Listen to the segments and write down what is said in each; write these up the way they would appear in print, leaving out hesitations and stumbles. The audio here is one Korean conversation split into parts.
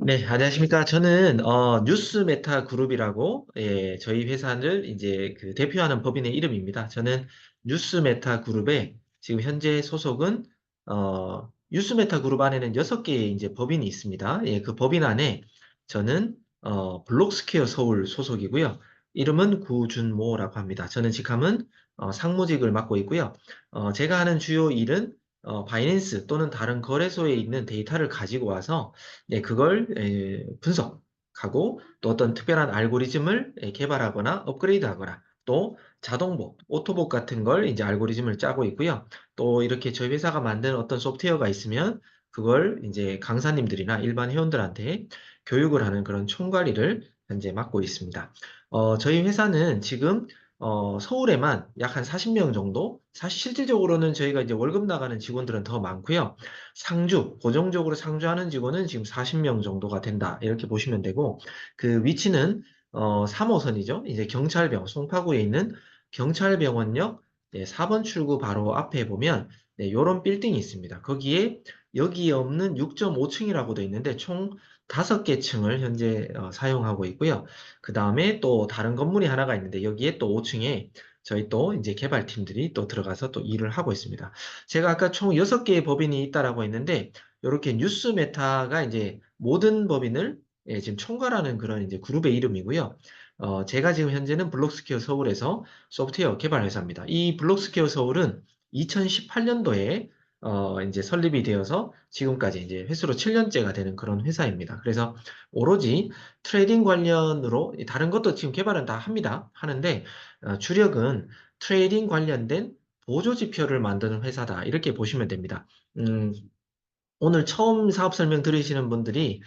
네, 안녕하십니까. 저는 뉴스 메타 그룹이라고 저희 회사를 이제 그 대표하는 법인의 이름입니다. 저는 뉴스 메타 그룹에 지금 현재 소속은 뉴스 메타 그룹 안에는 6개의 이제 법인이 있습니다. 예, 그 법인 안에 저는 블록스퀘어 서울 소속이고요. 이름은 구준모라고 합니다. 저는 직함은 상무직을 맡고 있고요. 제가 하는 주요 일은 바이낸스 또는 다른 거래소에 있는 데이터를 가지고 와서 그걸 분석하고 또 어떤 특별한 알고리즘을 개발하거나 업그레이드하거나 또 자동복, 오토복 같은 걸 이제 알고리즘을 짜고 있고요. 또 이렇게 저희 회사가 만든 어떤 소프트웨어가 있으면 그걸 이제 강사님들이나 일반 회원들한테 교육을 하는 그런 총괄일을 현재 맡고 있습니다. 저희 회사는 지금 서울에만 약 한 40명 정도, 사실 실질적으로는 저희가 이제 월급 나가는 직원들은 더 많고요. 고정적으로 상주하는 직원은 지금 40명 정도가 된다. 이렇게 보시면 되고, 그 위치는 3호선이죠. 이제 송파구에 있는 경찰병원역 4번 출구 바로 앞에 보면 요런 빌딩이 있습니다. 거기에 여기에 없는 6.5층이라고 되어 있는데 총 5개 층을 현재 사용하고 있고요. 그 다음에 또 다른 건물이 하나가 있는데 여기에 또 5층에 저희 또 이제 개발팀들이 또 들어가서 또 일을 하고 있습니다. 제가 아까 총 6개의 법인이 있다라고 했는데, 이렇게 뉴스 메타가 이제 모든 법인을 지금 총괄하는 그런 이제 그룹의 이름이고요. 제가 지금 현재는 블록스퀘어 서울에서 소프트웨어 개발 회사입니다. 이 블록스퀘어 서울은 2018년도에 이제 설립이 되어서 지금까지 이제 횟수로 7년째가 되는 그런 회사입니다. 그래서 오로지 트레이딩 관련으로 다른 것도 지금 개발은 다 합니다. 하는데 주력은 트레이딩 관련된 보조 지표를 만드는 회사다. 이렇게 보시면 됩니다. 음, 오늘 처음 사업 설명 들으시는 분들이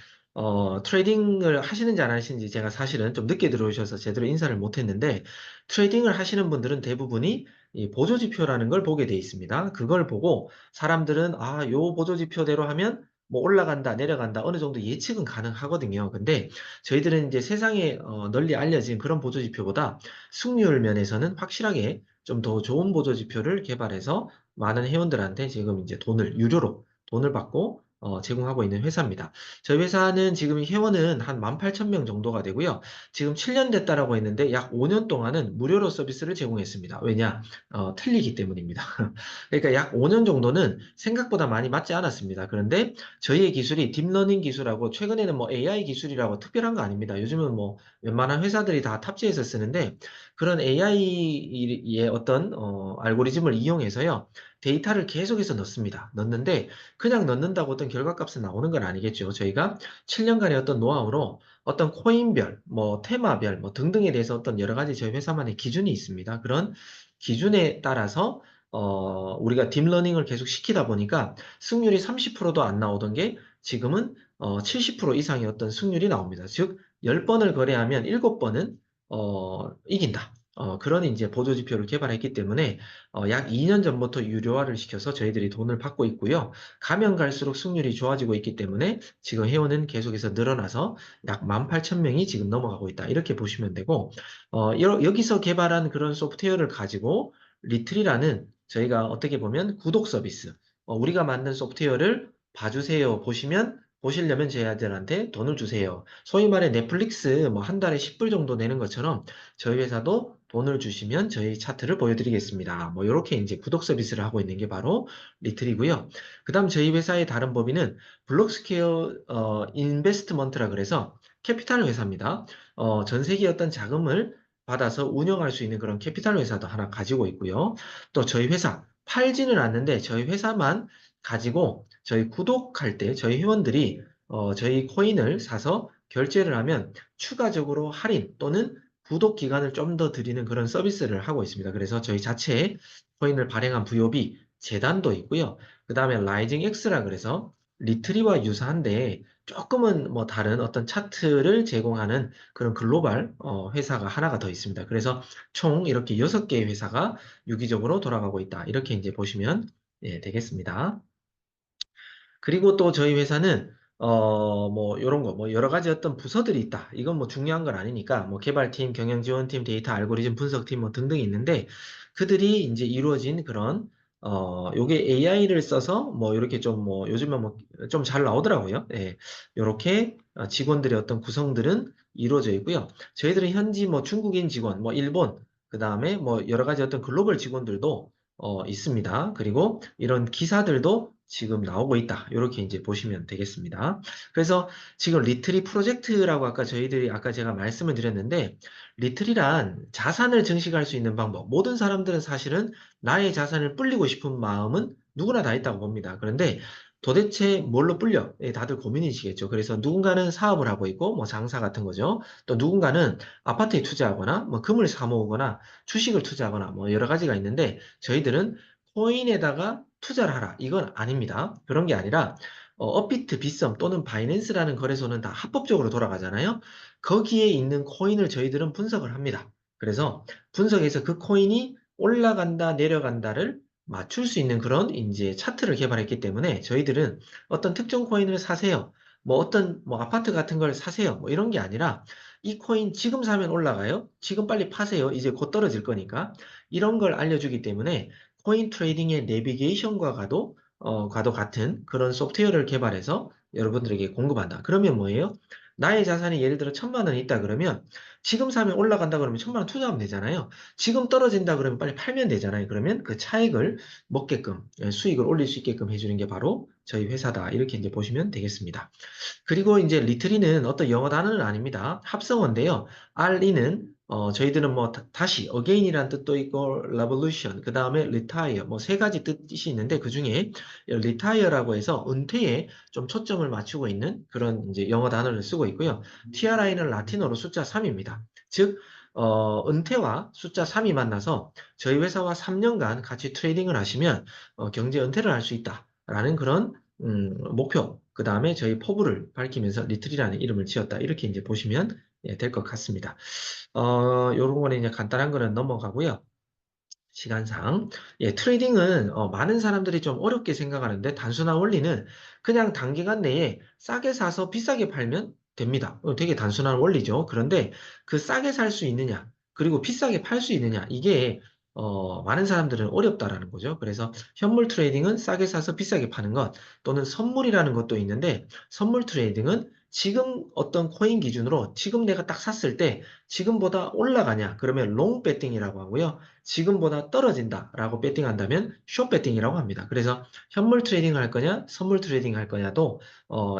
트레이딩을 하시는지 안 하시는지 제가 사실은 좀 늦게 들어오셔서 제대로 인사를 못 했는데 트레이딩을 하시는 분들은 대부분이 이 보조지표라는 걸 보게 돼 있습니다. 그걸 보고 사람들은 요 보조지표대로 하면 뭐 올라간다, 내려간다, 어느 정도 예측은 가능하거든요. 근데 저희들은 이제 세상에 널리 알려진 그런 보조지표보다 승률 면에서는 확실하게 좀 더 좋은 보조지표를 개발해서 많은 회원들한테 지금 이제 유료로 돈을 받고 제공하고 있는 회사입니다. 저희 회사는 지금 회원은 한 18,000명 정도가 되고요. 지금 7년 됐다라고 했는데 약 5년 동안은 무료로 서비스를 제공했습니다. 왜냐? 틀리기 때문입니다. 그러니까 약 5년 정도는 생각보다 많이 맞지 않았습니다. 그런데 저희의 기술이 딥러닝 기술하고 최근에는 뭐 AI 기술이라고 특별한 거 아닙니다. 요즘은 뭐 웬만한 회사들이 다 탑재해서 쓰는데 그런 AI의 어떤 알고리즘을 이용해서요. 데이터를 계속해서 넣습니다. 넣는데 그냥 넣는다고 어떤 결과값이 나오는 건 아니겠죠. 저희가 7년간의 어떤 노하우로 어떤 코인별, 뭐 테마별, 뭐 등등에 대해서 어떤 여러 가지 저희 회사만의 기준이 있습니다. 그런 기준에 따라서 우리가 딥러닝을 계속 시키다 보니까 승률이 30%도 안 나오던 게 지금은 70% 이상의 어떤 승률이 나옵니다. 즉 10번을 거래하면 7번은 이긴다. 그런 이제 보조지표를 개발했기 때문에 약 2년 전부터 유료화를 시켜서 저희들이 돈을 받고 있고요. 가면 갈수록 승률이 좋아지고 있기 때문에 지금 회원은 계속해서 늘어나서 약 18,000명이 지금 넘어가고 있다. 이렇게 보시면 되고, 여기서 개발한 그런 소프트웨어를 가지고 리트리라는 저희가 어떻게 보면 구독 서비스, 우리가 만든 소프트웨어를 봐주세요. 보시려면 저희들한테 돈을 주세요. 소위 말해 넷플릭스 뭐 한 달에 10불 정도 내는 것처럼 저희 회사도 돈을 주시면 저희 차트를 보여드리겠습니다. 뭐 이렇게 이제 구독 서비스를 하고 있는 게 바로 리틀이고요. 그다음 저희 회사의 다른 법인은 블록스퀘어 인베스트먼트라 그래서 캐피탈 회사입니다. 전 세계 어떤 자금을 받아서 운영할 수 있는 그런 캐피탈 회사도 하나 가지고 있고요. 또 저희 회사 팔지는 않는데 저희 회사만 가지고 저희 구독할 때 저희 회원들이 저희 코인을 사서 결제를 하면 추가적으로 할인 또는 구독 기간을 좀 더 드리는 그런 서비스를 하고 있습니다. 그래서 저희 자체에 코인을 발행한 부여비 재단도 있고요. 그 다음에 라이징 X라 그래서 리트리와 유사한데 조금은 뭐 다른 어떤 차트를 제공하는 그런 글로벌 회사가 하나가 더 있습니다. 그래서 총 이렇게 6개의 회사가 유기적으로 돌아가고 있다. 이렇게 이제 보시면 되겠습니다. 그리고 또 저희 회사는 뭐 요런 거 뭐 여러 가지 어떤 부서들이 있다. 이건 뭐 중요한 건 아니니까 뭐 개발팀, 경영지원팀, 데이터 알고리즘 분석팀 뭐 등등이 있는데 그들이 이제 이루어진 그런 요게 AI를 써서 뭐 이렇게 좀 뭐 요즘에 뭐 좀 잘 나오더라고요. 예. 요렇게 직원들의 어떤 구성들은 이루어져 있고요. 저희들은 현지 뭐 중국인 직원, 뭐 일본, 그 다음에 뭐 여러 가지 어떤 글로벌 직원들도 있습니다. 그리고 이런 기사들도 지금 나오고 있다. 이렇게 이제 보시면 되겠습니다. 그래서 지금 리트리 프로젝트라고 아까 제가 말씀을 드렸는데, 리트리란 자산을 증식할 수 있는 방법. 모든 사람들은 사실은 나의 자산을 불리고 싶은 마음은 누구나 다 있다고 봅니다. 그런데 도대체 뭘로 불려? 예, 다들 고민이시겠죠. 그래서 누군가는 사업을 하고 있고, 뭐 장사 같은 거죠. 또 누군가는 아파트에 투자하거나, 뭐 금을 사 모으거나, 주식을 투자하거나, 뭐 여러 가지가 있는데, 저희들은 코인에다가 투자를 하라. 이건 아닙니다. 그런 게 아니라, 업비트, 빗썸 또는 바이낸스라는 거래소는 다 합법적으로 돌아가잖아요. 거기에 있는 코인을 저희들은 분석을 합니다. 그래서 분석해서 그 코인이 올라간다, 내려간다를 맞출 수 있는 그런 이제 차트를 개발했기 때문에 저희들은 어떤 특정 코인을 사세요. 뭐 어떤 뭐 아파트 같은 걸 사세요. 뭐 이런 게 아니라 이 코인 지금 사면 올라가요. 지금 빨리 파세요. 이제 곧 떨어질 거니까. 이런 걸 알려주기 때문에 코인 트레이딩의 과도 같은 그런 소프트웨어를 개발해서 여러분들에게 공급한다. 그러면 뭐예요? 나의 자산이 예를 들어 1,000만 원이 있다 그러면 지금 사면 올라간다 그러면 1,000만 원 투자하면 되잖아요. 지금 떨어진다 그러면 빨리 팔면 되잖아요. 그러면 그 차익을 먹게끔, 수익을 올릴 수 있게끔 해주는 게 바로 저희 회사다. 이렇게 이제 보시면 되겠습니다. 그리고 이제 리트리는 어떤 영어 단어는 아닙니다. 합성어인데요. RE는 저희들은 뭐 다시 again이라는 뜻도 있고 revolution 그 다음에 retire 뭐 세 가지 뜻이 있는데 그 중에 retire라고 해서 은퇴에 좀 초점을 맞추고 있는 그런 이제 영어 단어를 쓰고 있고요. TRI는 라틴어로 숫자 3입니다. 즉 은퇴와 숫자 3이 만나서 저희 회사와 3년간 같이 트레이딩을 하시면 경제 은퇴를 할 수 있다라는 그런 목표, 그 다음에 저희 포부를 밝히면서 리틀이라는 이름을 지었다. 이렇게 이제 보시면 될 것 같습니다. 요런 거는 이제 간단한 거는 넘어가고요. 시간상. 예, 트레이딩은 많은 사람들이 좀 어렵게 생각하는데 단순한 원리는 그냥 단기간 내에 싸게 사서 비싸게 팔면 됩니다. 되게 단순한 원리죠. 그런데 그 싸게 살 수 있느냐, 그리고 비싸게 팔 수 있느냐, 이게 많은 사람들은 어렵다라는 거죠. 그래서 현물 트레이딩은 싸게 사서 비싸게 파는 것, 또는 선물이라는 것도 있는데 선물 트레이딩은 지금 어떤 코인 기준으로 지금 내가 딱 샀을 때 지금보다 올라가냐, 그러면 롱 배팅이라고 하고요. 지금보다 떨어진다라고 배팅한다면 숏 배팅이라고 합니다. 그래서 현물 트레이딩 할 거냐, 선물 트레이딩 할 거냐도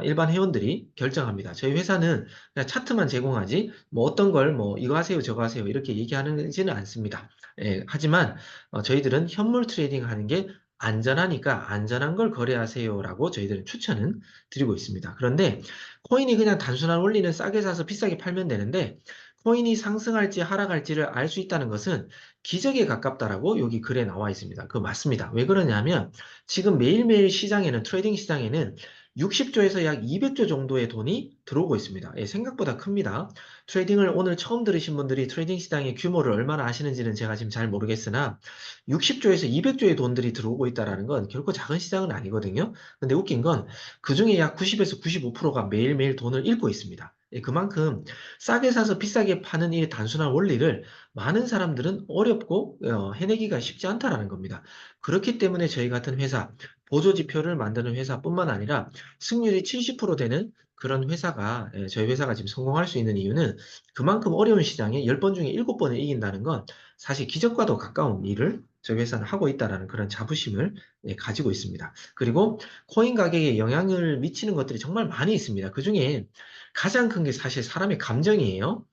일반 회원들이 결정합니다. 저희 회사는 그냥 차트만 제공하지 뭐 어떤 걸 뭐 이거 하세요, 저거 하세요 이렇게 얘기하지는 않습니다. 예, 하지만 저희들은 현물 트레이딩 하는 게 안전하니까 안전한 걸 거래하세요라고 저희들은 추천은 드리고 있습니다. 그런데 코인이 그냥 단순한 원리는 싸게 사서 비싸게 팔면 되는데 코인이 상승할지 하락할지를 알 수 있다는 것은 기적에 가깝다라고 여기 글에 나와 있습니다. 그거 맞습니다. 왜 그러냐면 지금 매일매일 시장에는 트레이딩 시장에는 60조에서 약 200조 정도의 돈이 들어오고 있습니다. 예, 생각보다 큽니다. 트레이딩을 오늘 처음 들으신 분들이 트레이딩 시장의 규모를 얼마나 아시는지는 제가 지금 잘 모르겠으나 60조에서 200조의 돈들이 들어오고 있다는 건 결코 작은 시장은 아니거든요. 근데 웃긴 건 그중에 약 90에서 95%가 매일매일 돈을 잃고 있습니다. 예, 그만큼 싸게 사서 비싸게 파는 이 단순한 원리를 많은 사람들은 어렵고 해내기가 쉽지 않다라는 겁니다. 그렇기 때문에 저희 같은 회사, 보조지표를 만드는 회사뿐만 아니라 승률이 70% 되는 그런 회사가 저희 회사가 지금 성공할 수 있는 이유는 그만큼 어려운 시장에 10번 중에 7번을 이긴다는 건 사실 기적과도 가까운 일을 저희 회사는 하고 있다라는 그런 자부심을 가지고 있습니다. 그리고 코인 가격에 영향을 미치는 것들이 정말 많이 있습니다. 그중에 가장 큰 게 사실 사람의 감정이에요.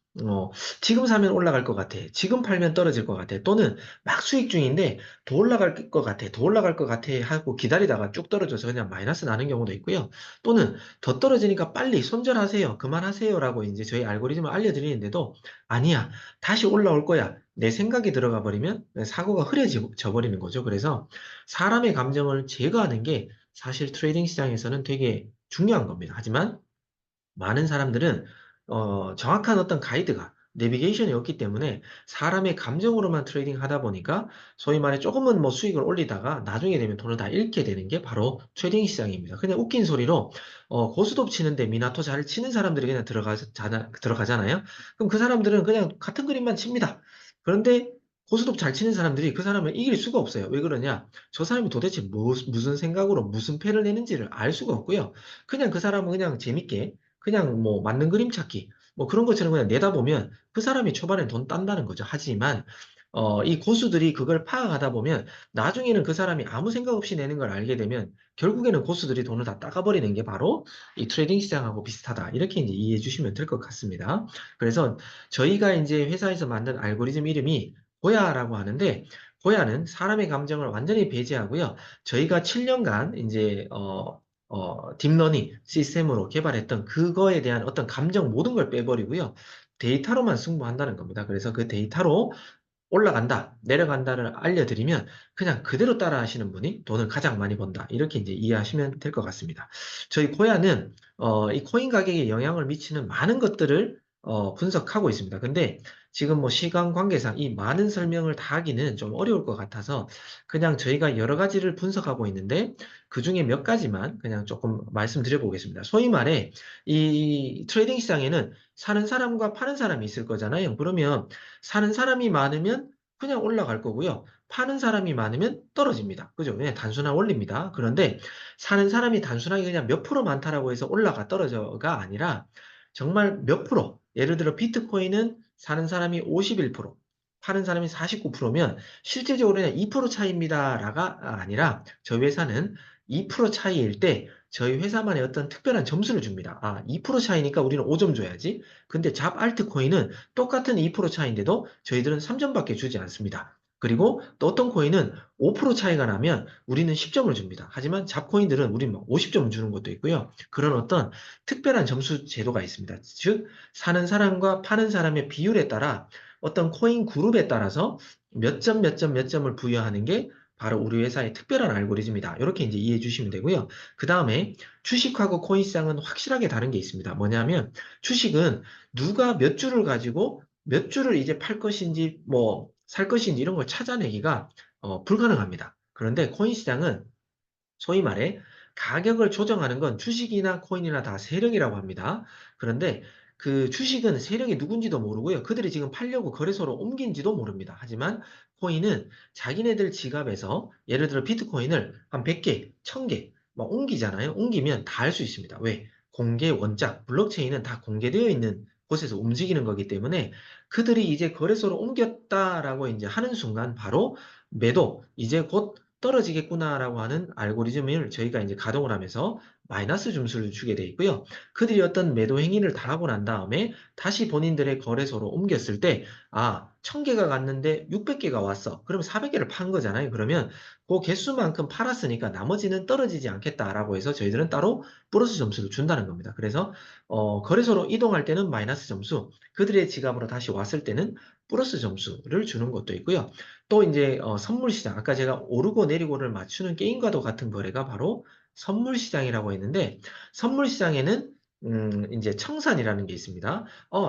지금 사면 올라갈 것 같아. 지금 팔면 떨어질 것 같아. 또는 막 수익 중인데 더 올라갈 것 같아. 더 올라갈 것 같아 하고 기다리다가 쭉 떨어져서 그냥 마이너스 나는 경우도 있고요. 또는 더 떨어지니까 빨리 손절하세요. 그만하세요라고 이제 저희 알고리즘을 알려드리는데도 아니야. 다시 올라올 거야. 내 생각이 들어가 버리면 사고가 흐려져 버리는 거죠. 그래서 사람의 감정을 제거하는 게 사실 트레이딩 시장에서는 되게 중요한 겁니다. 하지만 많은 사람들은 정확한 어떤 가이드가 내비게이션이 없기 때문에 사람의 감정으로만 트레이딩 하다 보니까 소위 말해 조금은 뭐 수익을 올리다가 나중에 되면 돈을 다 잃게 되는 게 바로 트레이딩 시장입니다. 그냥 웃긴 소리로 고스톱 치는데 미나토 잘 치는 사람들이 그냥 들어가잖아요. 그럼 그 사람들은 그냥 같은 그림만 칩니다. 그런데 고스톱 잘 치는 사람들이 그 사람을 이길 수가 없어요. 왜 그러냐? 저 사람이 도대체 무슨 생각으로 무슨 패를 내는지를 알 수가 없고요. 그냥 그 사람은 그냥 재밌게 그냥 뭐 맞는 그림 찾기 뭐 그런 것처럼 그냥 내다보면 그 사람이 초반에 돈 딴다는 거죠. 하지만 이 고수들이 그걸 파악하다 보면 나중에는 그 사람이 아무 생각 없이 내는 걸 알게 되면 결국에는 고수들이 돈을 다 따가버리는 게 바로 이 트레이딩 시장하고 비슷하다. 이렇게 이제 이해해 주시면 될 것 같습니다. 그래서 저희가 이제 회사에서 만든 알고리즘 이름이 고야라고 하는데 고야는 사람의 감정을 완전히 배제하고요. 저희가 7년간 이제 딥러닝 시스템으로 개발했던 그거에 대한 어떤 감정 모든 걸 빼버리고요. 데이터로만 승부한다는 겁니다. 그래서 그 데이터로 올라간다, 내려간다를 알려드리면 그냥 그대로 따라 하시는 분이 돈을 가장 많이 번다. 이렇게 이제 이해하시면 될 것 같습니다. 저희 고야는 이 코인 가격에 영향을 미치는 많은 것들을 분석하고 있습니다. 근데 지금 뭐 시간 관계상 이 많은 설명을 다 하기는 좀 어려울 것 같아서 그냥 저희가 여러 가지를 분석하고 있는데 그 중에 몇 가지만 그냥 조금 말씀드려 보겠습니다. 소위 말해 이 트레이딩 시장에는 사는 사람과 파는 사람이 있을 거잖아요. 그러면 사는 사람이 많으면 그냥 올라갈 거고요. 파는 사람이 많으면 떨어집니다. 그죠? 그냥 단순한 원리입니다. 그런데 사는 사람이 단순하게 그냥 몇 프로 많다라고 해서 올라가 떨어져가 아니라 정말 몇 프로, 예를 들어 비트코인은 사는 사람이 51%, 파는 사람이 49%면 실제적으로 그냥 2% 차이입니다라가 아니라 저희 회사는 2% 차이일 때 저희 회사만의 어떤 특별한 점수를 줍니다. 2% 차이니까 우리는 5점 줘야지. 근데 잡 알트코인은 똑같은 2% 차이인데도 저희들은 3점밖에 주지 않습니다. 그리고 또 어떤 코인은 5% 차이가 나면 우리는 10점을 줍니다. 하지만 잡코인들은 우리는 막 50점을 주는 것도 있고요. 그런 어떤 특별한 점수 제도가 있습니다. 즉, 사는 사람과 파는 사람의 비율에 따라 어떤 코인 그룹에 따라서 몇 점, 몇 점, 몇 점을 부여하는 게 바로 우리 회사의 특별한 알고리즘이다. 이렇게 이제 이해해 주시면 되고요. 그 다음에 주식하고 코인 시장은 확실하게 다른 게 있습니다. 뭐냐면 주식은 누가 몇 주를 가지고 몇 주를 이제 팔 것인지 뭐 살 것인지 이런 걸 찾아내기가 불가능합니다. 그런데 코인 시장은 소위 말해 가격을 조정하는 건 주식이나 코인이나 다 세력이라고 합니다. 그런데 그 주식은 세력이 누군지도 모르고요. 그들이 지금 팔려고 거래소로 옮긴지도 모릅니다. 하지만 코인은 자기네들 지갑에서 예를 들어 비트코인을 한 100개, 1000개 막 옮기잖아요. 옮기면 다 알 수 있습니다. 왜? 공개 원작, 블록체인은 다 공개되어 있는 곳에서 움직이는 거기 때문에 그들이 이제 거래소로 옮겼다라고 이제 하는 순간 바로 매도, 이제 곧 떨어지겠구나라고 하는 알고리즘을 저희가 이제 가동을 하면서 마이너스 점수를 주게 돼 있고요. 그들이 어떤 매도 행위를 다 하고 난 다음에 다시 본인들의 거래소로 옮겼을 때, 1000개가 갔는데 600개가 왔어. 그럼 400개를 판 거잖아요. 그러면 그 개수만큼 팔았으니까 나머지는 떨어지지 않겠다라고 해서 저희들은 따로 플러스 점수를 준다는 겁니다. 그래서 거래소로 이동할 때는 마이너스 점수, 그들의 지갑으로 다시 왔을 때는 플러스 점수를 주는 것도 있고요. 또 이제 선물 시장, 아까 제가 오르고 내리고를 맞추는 게임과도 같은 거래가 바로 선물 시장이라고 했는데 선물 시장에는 이제 청산이라는 게 있습니다.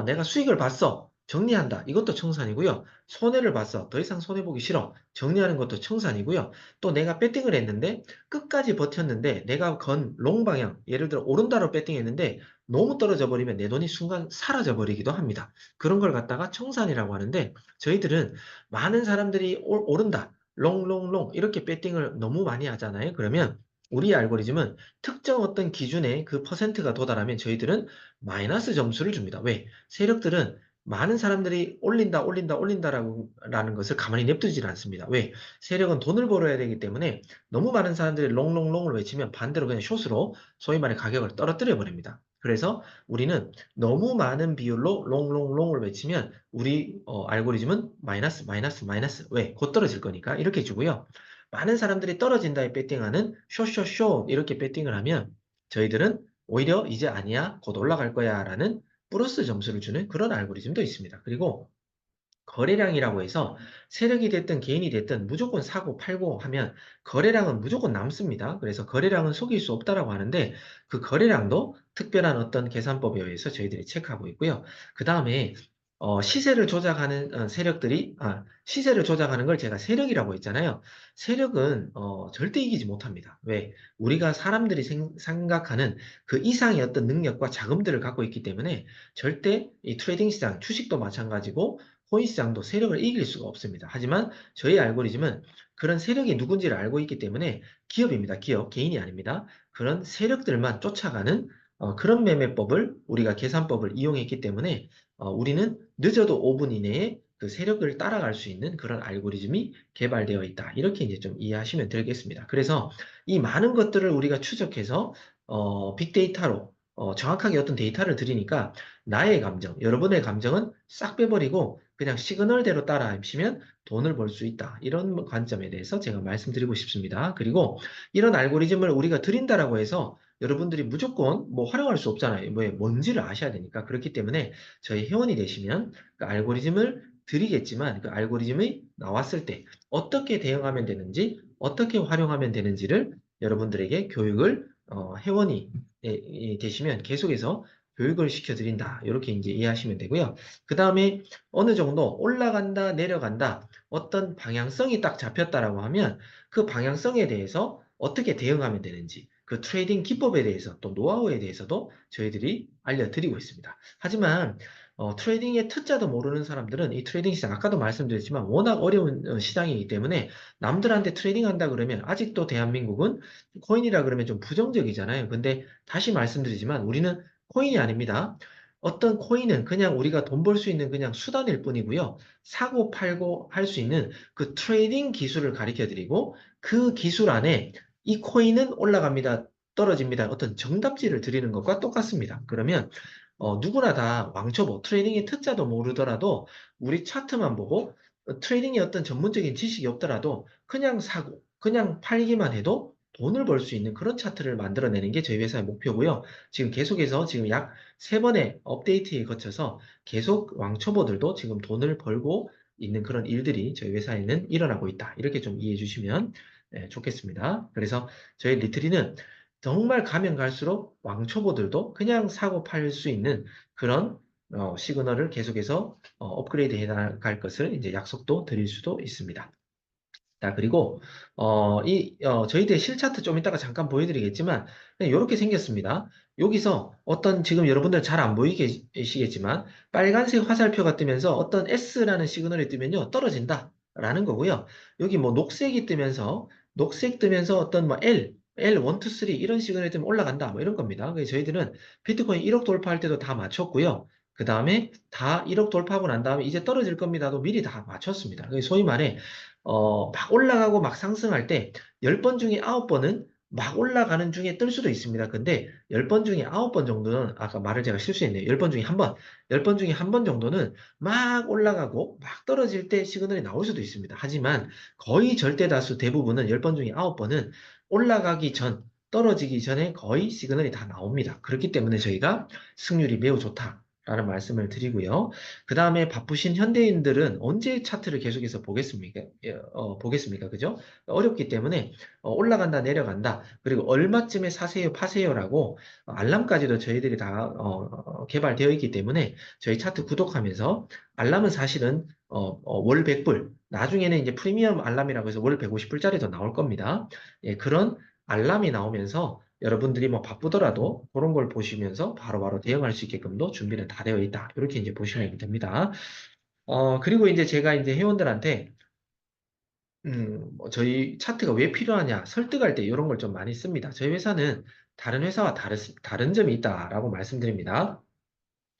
내가 수익을 봤어. 정리한다. 이것도 청산이고요. 손해를 봤어. 더 이상 손해보기 싫어. 정리하는 것도 청산이고요. 또 내가 배팅을 했는데 끝까지 버텼는데 내가 건 롱 방향, 예를 들어 오른다로 배팅했는데 너무 떨어져 버리면 내 돈이 순간 사라져 버리기도 합니다. 그런 걸 갖다가 청산이라고 하는데 저희들은 많은 사람들이 오른다, 롱롱롱 이렇게 배팅을 너무 많이 하잖아요. 그러면 우리 알고리즘은 특정 어떤 기준에 그 퍼센트가 도달하면 저희들은 마이너스 점수를 줍니다. 왜? 세력들은 많은 사람들이 올린다, 올린다, 올린다라고 라는 것을 가만히 냅두질 않습니다. 왜? 세력은 돈을 벌어야 되기 때문에 너무 많은 사람들이 롱롱롱을 외치면 반대로 그냥 숏으로 소위 말해 가격을 떨어뜨려 버립니다. 그래서 우리는 너무 많은 비율로 롱롱롱을 외치면 우리 알고리즘은 마이너스 마이너스 마이너스 왜? 곧 떨어질 거니까 이렇게 주고요. 많은 사람들이 떨어진다에 배팅하는 쇼쇼쇼 이렇게 배팅을 하면 저희들은 오히려 이제 아니야 곧 올라갈 거야 라는 플러스 점수를 주는 그런 알고리즘도 있습니다. 그리고 거래량이라고 해서 세력이 됐든 개인이 됐든 무조건 사고 팔고 하면 거래량은 무조건 남습니다. 그래서 거래량은 속일 수 없다라고 하는데 그 거래량도 특별한 어떤 계산법에 의해서 저희들이 체크하고 있고요. 그 다음에 시세를 조작하는 세력들이 시세를 조작하는 걸 제가 세력이라고 했잖아요. 세력은 절대 이기지 못합니다. 왜? 우리가 사람들이 생각하는 그 이상의 어떤 능력과 자금들을 갖고 있기 때문에 절대 이 트레이딩 시장, 주식도 마찬가지고 코인 시장도 세력을 이길 수가 없습니다. 하지만 저희 알고리즘은 그런 세력이 누군지를 알고 있기 때문에 기업입니다. 기업, 개인이 아닙니다. 그런 세력들만 쫓아가는 그런 매매법을 우리가 계산법을 이용했기 때문에 우리는 늦어도 5분 이내에 그 세력을 따라갈 수 있는 그런 알고리즘이 개발되어 있다. 이렇게 이제 좀 이해하시면 되겠습니다. 그래서 이 많은 것들을 우리가 추적해서 빅데이터로 정확하게 어떤 데이터를 드리니까 나의 감정, 여러분의 감정은 싹 빼버리고 그냥 시그널대로 따라 하시면 돈을 벌 수 있다. 이런 관점에 대해서 제가 말씀드리고 싶습니다. 그리고 이런 알고리즘을 우리가 드린다라고 해서 여러분들이 무조건 뭐 활용할 수 없잖아요. 뭐 뭔지를 아셔야 되니까. 그렇기 때문에 저희 회원이 되시면 그 알고리즘을 드리겠지만 그 알고리즘이 나왔을 때 어떻게 대응하면 되는지, 어떻게 활용하면 되는지를 여러분들에게 교육을 회원이 되시면 계속해서 교육을 시켜드린다. 이렇게 이제 이해하시면 되고요. 그 다음에 어느 정도 올라간다, 내려간다, 어떤 방향성이 딱 잡혔다라고 하면 그 방향성에 대해서 어떻게 대응하면 되는지, 그 트레이딩 기법에 대해서 또 노하우에 대해서도 저희들이 알려드리고 있습니다. 하지만 트레이딩의 T자도 모르는 사람들은 이 트레이딩 시장, 아까도 말씀드렸지만 워낙 어려운 시장이기 때문에 남들한테 트레이딩 한다 그러면 아직도 대한민국은 코인이라 그러면 좀 부정적이잖아요. 근데 다시 말씀드리지만 우리는 코인이 아닙니다. 어떤 코인은 그냥 우리가 돈 벌 수 있는 그냥 수단일 뿐이고요. 사고 팔고 할 수 있는 그 트레이딩 기술을 가르쳐 드리고 그 기술 안에 이 코인은 올라갑니다. 떨어집니다. 어떤 정답지를 드리는 것과 똑같습니다. 그러면 누구나 다 왕초보, 트레이딩의 T자도 모르더라도 우리 차트만 보고 트레이딩의 어떤 전문적인 지식이 없더라도 그냥 사고, 그냥 팔기만 해도 돈을 벌 수 있는 그런 차트를 만들어내는 게 저희 회사의 목표고요. 지금 계속해서 지금 약 3번의 업데이트에 거쳐서 계속 왕초보들도 지금 돈을 벌고 있는 그런 일들이 저희 회사에는 일어나고 있다. 이렇게 좀 이해해 주시면 좋겠습니다. 그래서 저희 리트리는 정말 가면 갈수록 왕초보들도 그냥 사고 팔 수 있는 그런 시그널을 계속해서 업그레이드 해 나갈 것을 이제 약속도 드릴 수도 있습니다. 자, 그리고, 저희들 실차트 좀 이따가 잠깐 보여드리겠지만, 이렇게 생겼습니다. 여기서 어떤 지금 여러분들 잘 안 보이시겠지만, 빨간색 화살표가 뜨면서 어떤 S라는 시그널이 뜨면요, 떨어진다. 라는 거고요. 여기 뭐 녹색이 뜨면서, 녹색 뜨면서 어떤 뭐 L, 1, 2, 3 이런 시그널이 뜨면 올라간다. 뭐 이런 겁니다. 그래서 저희들은 비트코인 1억 돌파할 때도 다 맞췄고요. 그 다음에 다 1억 돌파하고 난 다음에 이제 떨어질 겁니다도 미리 다 맞췄습니다. 소위 말해, 막 올라가고 막 상승할 때 10번 중에 9번은 막 올라가는 중에 뜰 수도 있습니다. 근데 10번 중에 9번 정도는 아까 말을 제가 실수했네요. 10번 중에 한 번, 10번 중에 한 번 정도는 막 올라가고 막 떨어질 때 시그널이 나올 수도 있습니다. 하지만 거의 절대 다수 대부분은 10번 중에 9번은 올라가기 전, 떨어지기 전에 거의 시그널이 다 나옵니다. 그렇기 때문에 저희가 승률이 매우 좋다. 라는 말씀을 드리고요. 그 다음에 바쁘신 현대인들은 언제 차트를 계속해서 보겠습니까? 보겠습니까? 그죠? 어렵기 때문에 올라간다, 내려간다, 그리고 얼마쯤에 사세요, 파세요라고 알람까지도 저희들이 다 개발되어 있기 때문에 저희 차트 구독하면서 알람은 사실은 월 100불, 나중에는 이제 프리미엄 알람이라고 해서 월 150불짜리도 나올 겁니다. 예, 그런 알람이 나오면서 여러분들이 뭐 바쁘더라도 그런 걸 보시면서 바로바로 대응할 수 있게끔도 준비는 다 되어 있다. 이렇게 이제 보시면 됩니다. 그리고 이제 제가 이제 회원들한테, 뭐 저희 차트가 왜 필요하냐, 설득할 때 이런 걸 좀 많이 씁니다. 저희 회사는 다른 회사와 다른 점이 있다라고 말씀드립니다.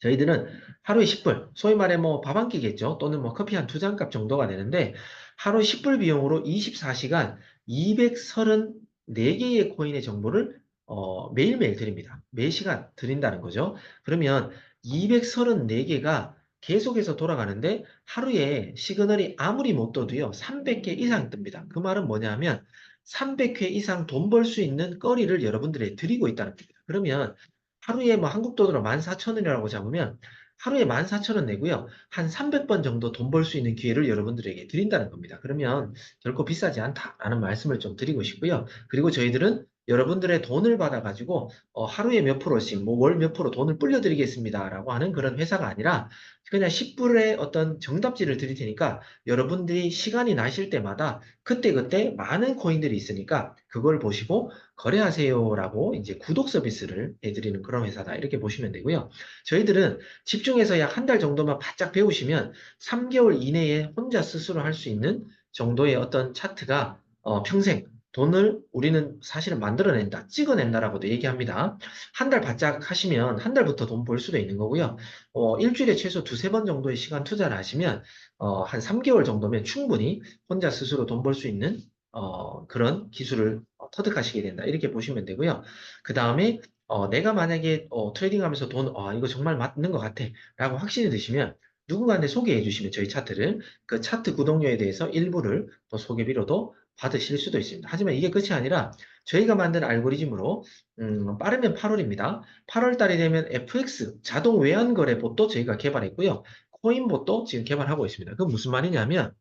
저희들은 하루에 10불, 소위 말해 뭐 밥 한 끼겠죠. 또는 뭐 커피 한 두 잔 값 정도가 되는데, 하루 10불 비용으로 24시간 234개의 코인의 정보를 매일매일 드립니다. 매시간 드린다는 거죠. 그러면 234개가 계속해서 돌아가는데 하루에 시그널이 아무리 못 떠도요, 300개 이상 뜹니다. 그 말은 뭐냐면 300회 이상 돈 벌 수 있는 거리를 여러분들에게 드리고 있다는 겁니다. 그러면 하루에 뭐 한국 돈으로 14,000원이라고 잡으면 하루에 14,000원 내고요. 한 300번 정도 돈 벌 수 있는 기회를 여러분들에게 드린다는 겁니다. 그러면 결코 비싸지 않다라는 말씀을 좀 드리고 싶고요. 그리고 저희들은 여러분들의 돈을 받아가지고 하루에 몇 프로씩, 뭐 월 몇 프로 돈을 불려드리겠습니다라고 하는 그런 회사가 아니라 그냥 10불의 어떤 정답지를 드릴 테니까 여러분들이 시간이 나실 때마다 그때그때 많은 코인들이 있으니까 그걸 보시고 거래하세요라고 이제 구독 서비스를 해드리는 그런 회사다. 이렇게 보시면 되고요. 저희들은 집중해서 약 한 달 정도만 바짝 배우시면 3개월 이내에 혼자 스스로 할 수 있는 정도의 어떤 차트가 평생 돈을 우리는 사실은 만들어낸다, 찍어낸다라고도 얘기합니다. 한 달 바짝 하시면 한 달부터 돈 벌 수도 있는 거고요. 일주일에 최소 두세 번 정도의 시간 투자를 하시면 한 3개월 정도면 충분히 혼자 스스로 돈 벌 수 있는 그런 기술을 터득하시게 된다. 이렇게 보시면 되고요. 그 다음에 내가 만약에 트레이딩하면서 이거 정말 맞는 것 같아 라고 확신이 드시면 누군가한테 소개해 주시면 저희 차트를 그 차트 구독료에 대해서 일부를 또 소개비로도 받으실 수도 있습니다. 하지만 이게 끝이 아니라 저희가 만든 알고리즘으로 빠르면 8월입니다. 8월 달이 되면 FX 자동 외환 거래 봇도 저희가 개발했고요. 코인 봇도 지금 개발하고 있습니다. 그건 무슨 말이냐면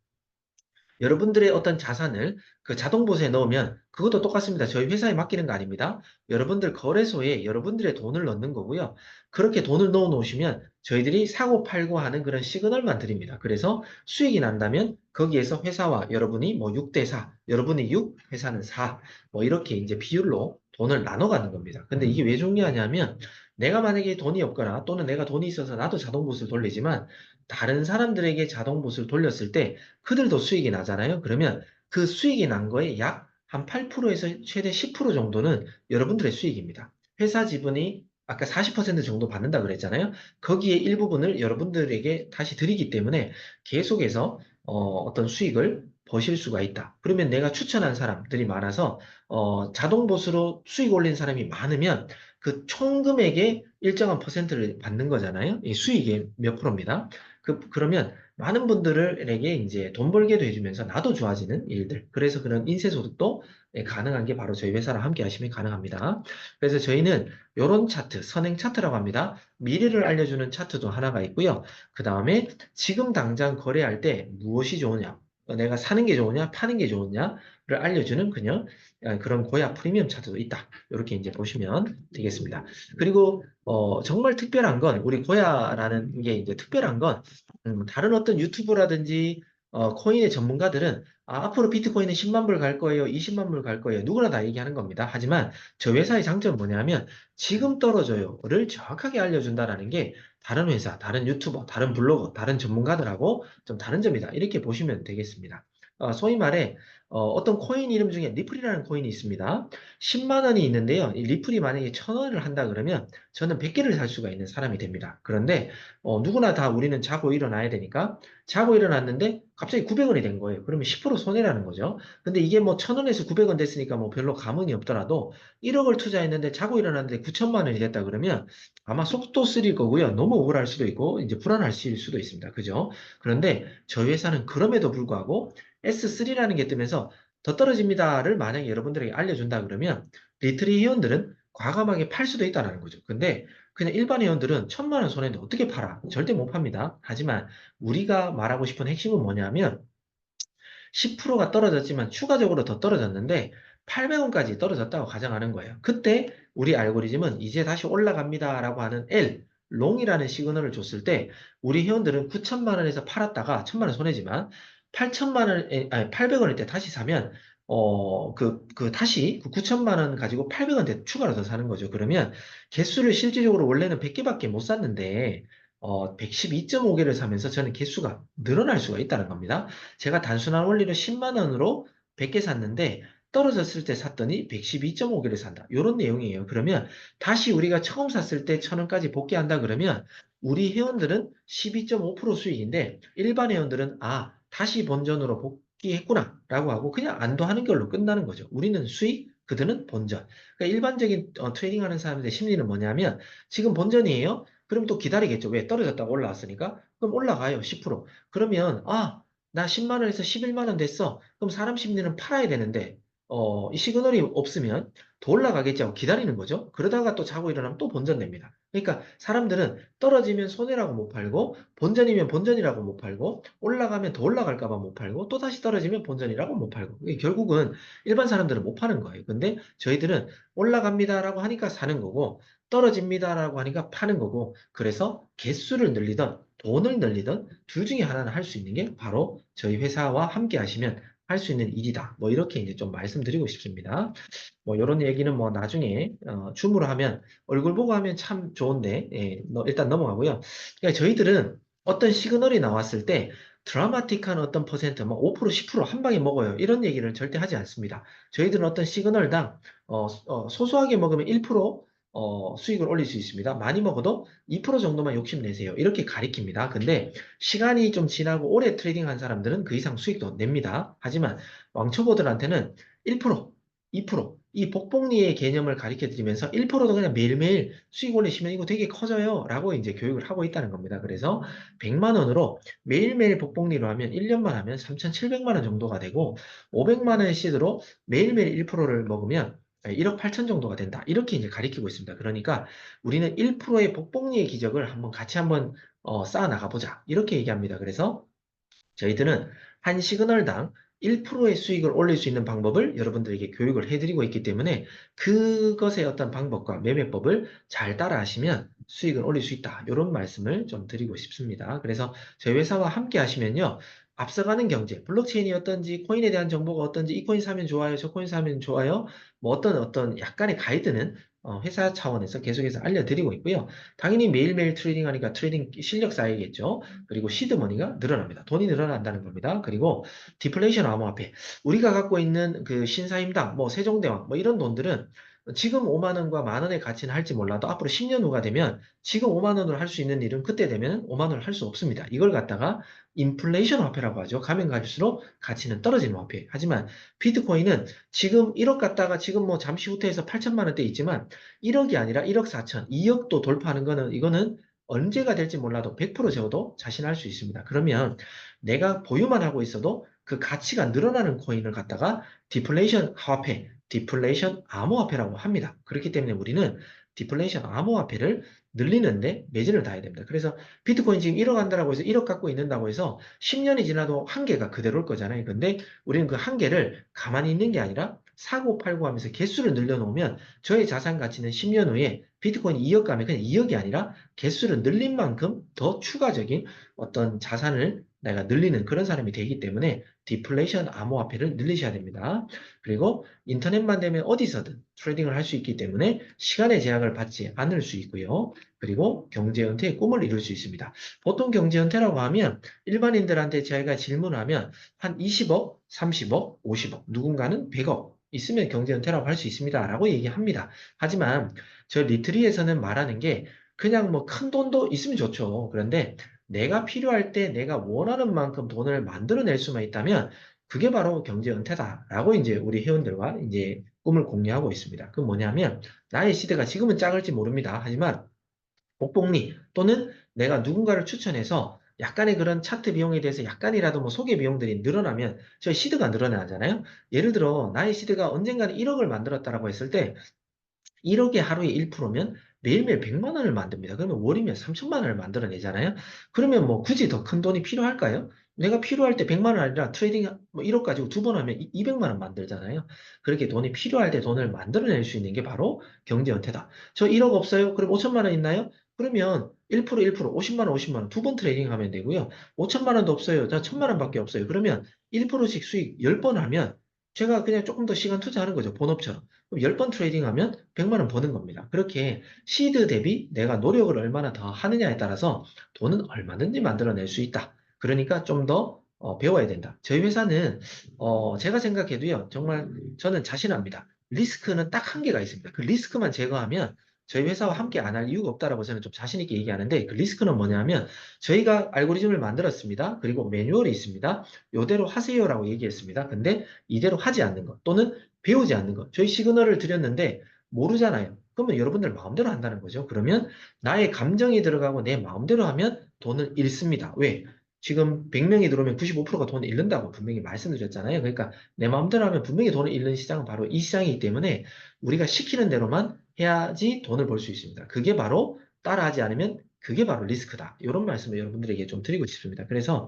여러분들의 어떤 자산을 그 자동보수에 넣으면 그것도 똑같습니다. 저희 회사에 맡기는 거 아닙니다. 여러분들 거래소에 여러분들의 돈을 넣는 거고요. 그렇게 돈을 넣어 놓으시면 저희들이 사고 팔고 하는 그런 시그널만 드립니다. 그래서 수익이 난다면 거기에서 회사와 여러분이 뭐 6대 4, 여러분이 6, 회사는 4, 뭐 이렇게 이제 비율로 돈을 나눠가는 겁니다. 근데 이게 왜 중요하냐면 내가 만약에 돈이 없거나 또는 내가 돈이 있어서 나도 자동보수를 돌리지만 다른 사람들에게 자동보수를 돌렸을 때 그들도 수익이 나잖아요. 그러면 그 수익이 난 거에 약 한 8%에서 최대 10% 정도는 여러분들의 수익입니다. 회사 지분이 아까 40% 정도 받는다 그랬잖아요. 거기에 일부분을 여러분들에게 다시 드리기 때문에 계속해서 어떤 수익을 버실 수가 있다. 그러면 내가 추천한 사람들이 많아서 자동 보수로 수익 올린 사람이 많으면 그 총 금액의 일정한 퍼센트를 받는 거잖아요. 이 수익의 몇 프로입니다. 그러면 많은 분들에게 이제 돈 벌게도 해주면서 나도 좋아지는 일들. 그래서 그런 인쇄소득도 가능한 게 바로 저희 회사랑 함께 하시면 가능합니다. 그래서 저희는 이런 차트, 선행 차트라고 합니다. 미래를 알려주는 차트도 하나가 있고요. 그 다음에 지금 당장 거래할 때 무엇이 좋으냐, 내가 사는 게 좋으냐, 파는 게 좋으냐를 알려주는 그런 고야 프리미엄 차트도 있다. 이렇게 이제 보시면 되겠습니다. 그리고 정말 특별한 건 우리 고야라는 게 이제 특별한 건 다른 어떤 유튜브라든지 코인의 전문가들은 앞으로 비트코인은 10만 불 갈 거예요, 20만 불 갈 거예요. 누구나 다 얘기하는 겁니다. 하지만 저 회사의 장점은 뭐냐면 지금 떨어져요를 정확하게 알려준다라는 게 다른 회사, 다른 유튜버, 다른 블로거, 다른 전문가들하고 좀 다른 점이다. 이렇게 보시면 되겠습니다. 소위 말해 어떤 코인 이름 중에 리플이라는 코인이 있습니다. 10만 원이 있는데요. 이 리플이 만약에 1,000원을 한다 그러면 저는 100개를 살 수가 있는 사람이 됩니다. 그런데 누구나 다 우리는 자고 일어나야 되니까 자고 일어났는데 갑자기 900원이 된 거예요. 그러면 10% 손해라는 거죠. 근데 이게 뭐 1,000원에서 900원 됐으니까 뭐 별로 감흥이 없더라도 1억을 투자했는데 자고 일어났는데 9천만 원이 됐다 그러면 아마 속도 쓰릴 거고요. 너무 억울할 수도 있고 이제 불안하실 수도 있습니다. 그죠? 그런데 저희 회사는 그럼에도 불구하고 S3라는 게 뜨면서 더 떨어집니다를 만약에 여러분들에게 알려준다 그러면 리트리 회원들은 과감하게 팔 수도 있다는 거죠. 근데 그냥 일반 회원들은 1,000만 원 손해인데 어떻게 팔아? 절대 못 팝니다. 하지만 우리가 말하고 싶은 핵심은 뭐냐면 10%가 떨어졌지만 추가적으로 더 떨어졌는데 800원까지 떨어졌다고 가정하는 거예요. 그때 우리 알고리즘은 이제 다시 올라갑니다라고 하는 롱이라는 시그널을 줬을 때 우리 회원들은 9천만 원에서 팔았다가 1,000만 원 손해지만 8천만 원, 아니 800원일 때 다시 사면 다시 그 9천만 원 가지고 800원 대 추가로 더 사는 거죠. 그러면 개수를 실질적으로 원래는 100개밖에 못 샀는데 112.5개를 사면서 저는 개수가 늘어날 수가 있다는 겁니다. 제가 단순한 원리로 10만 원으로 100개 샀는데 떨어졌을 때 샀더니 112.5개를 산다. 이런 내용이에요. 그러면 다시 우리가 처음 샀을 때 1,000원까지 복귀한다 그러면 우리 회원들은 12.5% 수익인데 일반 회원들은 다시 본전으로 복귀했구나 라고 하고 그냥 안도하는 걸로 끝나는 거죠. 우리는 수익, 그들은 본전. 그러니까 일반적인 트레이딩하는 사람들의 심리는 뭐냐면 지금 본전이에요. 그럼 또 기다리겠죠. 왜? 떨어졌다고 올라왔으니까. 그럼 올라가요. 10%. 그러면 나 10만 원에서 11만 원 됐어. 그럼 사람 심리는 팔아야 되는데 이 시그널이 없으면 더 올라가겠지 하고 기다리는 거죠. 그러다가 또 자고 일어나면 또 본전됩니다. 그러니까 사람들은 떨어지면 손해라고 못 팔고, 본전이면 본전이라고 못 팔고, 올라가면 더 올라갈까 봐 못 팔고, 또 다시 떨어지면 본전이라고 못 팔고. 이게 결국은 일반 사람들은 못 파는 거예요. 근데 저희들은 올라갑니다라고 하니까 사는 거고, 떨어집니다라고 하니까 파는 거고, 그래서 개수를 늘리던 돈을 늘리던 둘 중에 하나는 할 수 있는 게 바로 저희 회사와 함께 하시면 할 수 있는 일이다. 뭐 이렇게 이제 좀 말씀드리고 싶습니다. 뭐 이런 얘기는 뭐 나중에 줌으로 하면 얼굴 보고 하면 참 좋은데 예, 일단 넘어가고요. 그러니까 저희들은 어떤 시그널이 나왔을 때 드라마틱한 어떤 퍼센트, 뭐 5%, 10%한 방에 먹어요. 이런 얘기를 절대 하지 않습니다. 저희들은 어떤 시그널당 소소하게 먹으면 1% 수익을 올릴 수 있습니다. 많이 먹어도 2% 정도만 욕심내세요. 이렇게 가리킵니다. 근데 시간이 좀 지나고 오래 트레이딩한 사람들은 그 이상 수익도 냅니다. 하지만 왕초보들한테는 1%, 2%, 이 복복리의 개념을 가르쳐 드리면서 1%도 그냥 매일매일 수익 올리시면 이거 되게 커져요. 라고 이제 교육을 하고 있다는 겁니다. 그래서 100만 원으로 매일매일 복복리로 하면 1년만 하면 3,700만 원 정도가 되고 500만 원의 시드로 매일매일 1%를 먹으면 1억 8천 정도가 된다. 이렇게 이제 가리키고 있습니다. 그러니까 우리는 1%의 복복리의 기적을 한번 같이 한번 쌓아 나가보자. 이렇게 얘기합니다. 그래서 저희들은 한 시그널당 1%의 수익을 올릴 수 있는 방법을 여러분들에게 교육을 해드리고 있기 때문에 그것의 어떤 방법과 매매법을 잘 따라 하시면 수익을 올릴 수 있다. 이런 말씀을 좀 드리고 싶습니다. 그래서 저희 회사와 함께 하시면요. 앞서가는 경제, 블록체인이 어떤지, 코인에 대한 정보가 어떤지, 이 코인 사면 좋아요, 저 코인 사면 좋아요. 뭐 어떤 약간의 가이드는 회사 차원에서 계속해서 알려드리고 있고요. 당연히 매일매일 트레이딩 하니까 트레이딩 실력 쌓이겠죠. 그리고 시드머니가 늘어납니다. 돈이 늘어난다는 겁니다. 그리고 디플레이션 암호화폐. 우리가 갖고 있는 그 신사임당, 뭐 세종대왕, 뭐 이런 돈들은 지금 5만 원과 만 원의 가치는 할지 몰라도 앞으로 10년 후가 되면 지금 5만 원으로 할 수 있는 일은 그때 되면 5만 원을 할 수 없습니다. 이걸 갖다가 인플레이션 화폐라고 하죠. 가면 갈수록 가치는 떨어지는 화폐. 하지만 비트코인은 지금 1억 갔다가 지금 뭐 잠시 후퇴해서 8천만 원대 있지만 1억이 아니라 1억 4천, 2억도 돌파하는 거는 이거는 언제가 될지 몰라도 100% 적어도 자신할 수 있습니다. 그러면 내가 보유만 하고 있어도 그 가치가 늘어나는 코인을 갖다가 디플레이션 화폐, 디플레이션 암호화폐라고 합니다. 그렇기 때문에 우리는 디플레이션 암호화폐를 늘리는데 매진을 다해야 됩니다. 그래서 비트코인 지금 1억 한다고 해서 1억 갖고 있는다고 해서 10년이 지나도 한계가 그대로일 거잖아요. 근데 우리는 그 한계를 가만히 있는 게 아니라 사고 팔고 하면서 개수를 늘려놓으면 저의 자산 가치는 10년 후에 비트코인이 2억 가면 그냥 2억이 아니라 개수를 늘린 만큼 더 추가적인 어떤 자산을 내가 늘리는 그런 사람이 되기 때문에 디플레이션 암호화폐를 늘리셔야 됩니다. 그리고 인터넷만 되면 어디서든 트레이딩을 할 수 있기 때문에 시간의 제약을 받지 않을 수 있고요. 그리고 경제은퇴의 꿈을 이룰 수 있습니다. 보통 경제은퇴라고 하면 일반인들한테 저희가 질문하면 한 20억, 30억, 50억, 누군가는 100억 있으면 경제은퇴라고 할 수 있습니다. 라고 얘기합니다. 하지만 저 리트리에서는 말하는 게 그냥 뭐 큰 돈도 있으면 좋죠. 그런데 내가 필요할 때 내가 원하는 만큼 돈을 만들어낼 수만 있다면 그게 바로 경제 은퇴다라고 이제 우리 회원들과 이제 꿈을 공유하고 있습니다. 그 뭐냐면 나의 시대가 지금은 작을지 모릅니다. 하지만 복복리 또는 내가 누군가를 추천해서 약간의 그런 차트 비용에 대해서 약간이라도 뭐 소개 비용들이 늘어나면 저희 시드가 늘어나잖아요. 예를 들어 나의 시드가 언젠가는 1억을 만들었다라고 했을 때 1억에 하루에 1%면 매일매일 100만 원을 만듭니다. 그러면 월이면 3천만 원을 만들어내잖아요. 그러면 뭐 굳이 더 큰 돈이 필요할까요? 내가 필요할 때 100만 원 아니라 트레이딩 뭐 1억 가지고 두 번 하면 200만 원 만들잖아요. 그렇게 돈이 필요할 때 돈을 만들어낼 수 있는 게 바로 경제 은퇴다. 저 1억 없어요? 그럼 5천만 원 있나요? 그러면 1%, 1%, 50만 원, 50만 원 두 번 트레이딩 하면 되고요. 5천만 원도 없어요. 자, 1천만 원밖에 없어요. 그러면 1%씩 수익 10번 하면 제가 그냥 조금 더 시간 투자하는 거죠. 본업처럼. 그럼 10번 트레이딩 하면 100만 원 버는 겁니다. 그렇게 시드 대비 내가 노력을 얼마나 더 하느냐에 따라서 돈은 얼마든지 만들어낼 수 있다. 그러니까 좀 더 배워야 된다. 저희 회사는 제가 생각해도요. 정말 저는 자신합니다. 리스크는 딱 한계가 있습니다. 그 리스크만 제거하면 저희 회사와 함께 안 할 이유가 없다라고 저는 좀 자신 있게 얘기하는데 그 리스크는 뭐냐면 저희가 알고리즘을 만들었습니다. 그리고 매뉴얼이 있습니다. 이대로 하세요라고 얘기했습니다. 근데 이대로 하지 않는 것 또는 배우지 않는 것. 저희 시그널을 드렸는데 모르잖아요. 그러면 여러분들 마음대로 한다는 거죠. 그러면 나의 감정이 들어가고 내 마음대로 하면 돈을 잃습니다. 왜? 지금 100명이 들어오면 95%가 돈을 잃는다고 분명히 말씀드렸잖아요. 그러니까 내 마음대로 하면 분명히 돈을 잃는 시장은 바로 이 시장이기 때문에 우리가 시키는 대로만 해야지 돈을 벌 수 있습니다. 그게 바로 따라하지 않으면 그게 바로 리스크다. 이런 말씀을 여러분들에게 좀 드리고 싶습니다. 그래서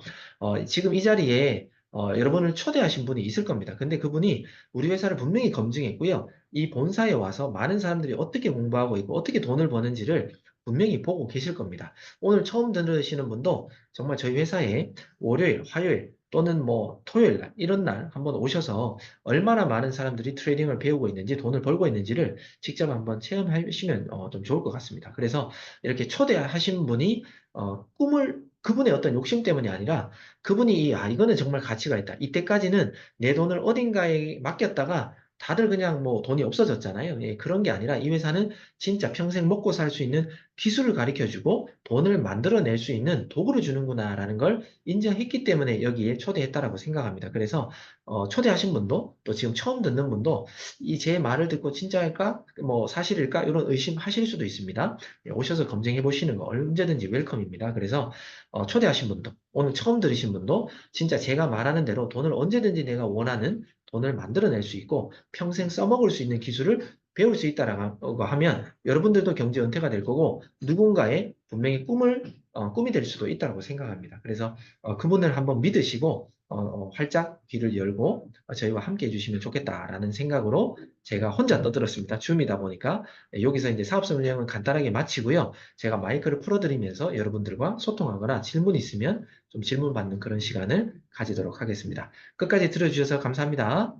지금 이 자리에 여러분을 초대하신 분이 있을 겁니다. 근데 그분이 우리 회사를 분명히 검증했고요. 이 본사에 와서 많은 사람들이 어떻게 공부하고 있고 어떻게 돈을 버는지를 분명히 보고 계실 겁니다. 오늘 처음 들으시는 분도 정말 저희 회사에 월요일, 화요일 또는 뭐 토요일 날 이런 날 한번 오셔서 얼마나 많은 사람들이 트레이딩을 배우고 있는지 돈을 벌고 있는지를 직접 한번 체험하시면 좀 좋을 것 같습니다. 그래서 이렇게 초대하신 분이 꿈을 그분의 어떤 욕심 때문이 아니라 그분이 이거는 정말 가치가 있다. 이때까지는 내 돈을 어딘가에 맡겼다가 다들 그냥 뭐 돈이 없어졌잖아요. 예, 그런 게 아니라 이 회사는 진짜 평생 먹고 살 수 있는 기술을 가르쳐주고 돈을 만들어낼 수 있는 도구를 주는구나라는 걸 인정했기 때문에 여기에 초대했다라고 생각합니다. 그래서 초대하신 분도 또 지금 처음 듣는 분도 이 제 말을 듣고 진짜일까? 뭐 사실일까? 이런 의심하실 수도 있습니다. 예, 오셔서 검증해 보시는 거 언제든지 웰컴입니다. 그래서 초대하신 분도 오늘 처음 들으신 분도 진짜 제가 말하는 대로 돈을 언제든지 내가 원하는 돈을 만들어낼 수 있고 평생 써먹을 수 있는 기술을 배울 수 있다라고 하면 여러분들도 경제 은퇴가 될 거고 누군가의 분명히 꿈이 될 수도 있다고 생각합니다. 그래서 그분을 한번 믿으시고 활짝 귀를 열고 저희와 함께 해주시면 좋겠다라는 생각으로 제가 혼자 떠들었습니다. 줌이다 보니까 여기서 이제 사업성 운영은 간단하게 마치고요. 제가 마이크를 풀어드리면서 여러분들과 소통하거나 질문 있으면 좀 질문 받는 그런 시간을 가지도록 하겠습니다. 끝까지 들어주셔서 감사합니다.